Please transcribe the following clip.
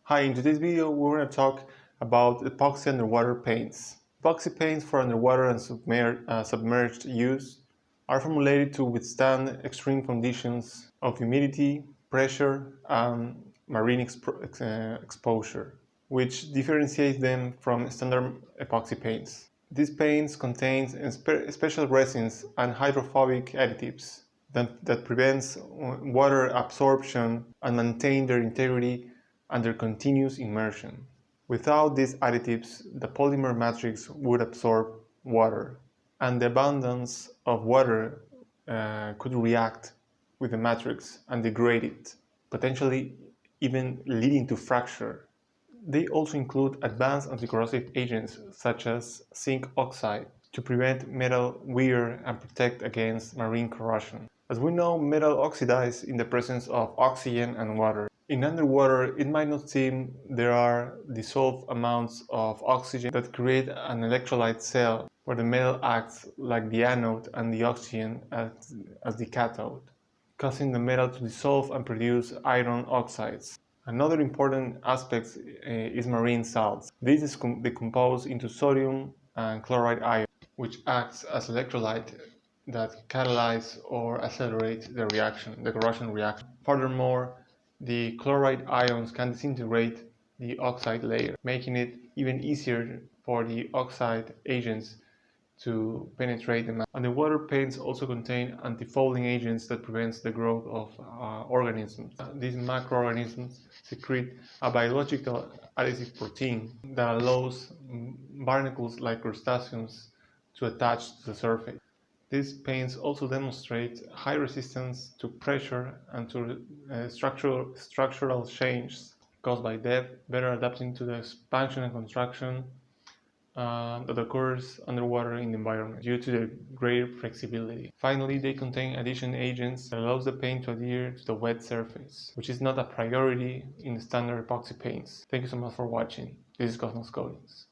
Hi, in today's video we're going to talk about epoxy underwater paints. Epoxy paints for underwater and submerged use are formulated to withstand extreme conditions of humidity, pressure, and marine exposure, which differentiates them from standard epoxy paints. These paints contain special resins and hydrophobic additives that prevents water absorption and maintain their integrity under continuous immersion. Without these additives, the polymer matrix would absorb water, and the abundance of water could react with the matrix and degrade it, potentially even leading to fracture. They also include advanced anticorrosive agents such as zinc oxide to prevent metal wear and protect against marine corrosion. As we know, metal oxidizes in the presence of oxygen and water. In underwater, it might not seem there are dissolved amounts of oxygen that create an electrolyte cell where the metal acts like the anode and the oxygen as the cathode, causing the metal to dissolve and produce iron oxides. Another important aspect is marine salts. This is decomposed into sodium and chloride ions, which acts as electrolyte that catalyze or accelerate the corrosion reaction. Furthermore, the chloride ions can disintegrate the oxide layer, making it even easier for the oxide agents to penetrate the metal. Underwater paints also contain antifouling agents that prevents the growth of organisms. These microorganisms secrete a biological adhesive protein that allows barnacles like crustaceans to attach to the surface. These paints also demonstrate high resistance to pressure and to structural changes caused by depth, better adapting to the expansion and contraction that occurs underwater in the environment due to their greater flexibility. Finally, they contain addition agents that allows the paint to adhere to the wet surface, which is not a priority in the standard epoxy paints. Thank you so much for watching. This is Cosmos Coatings.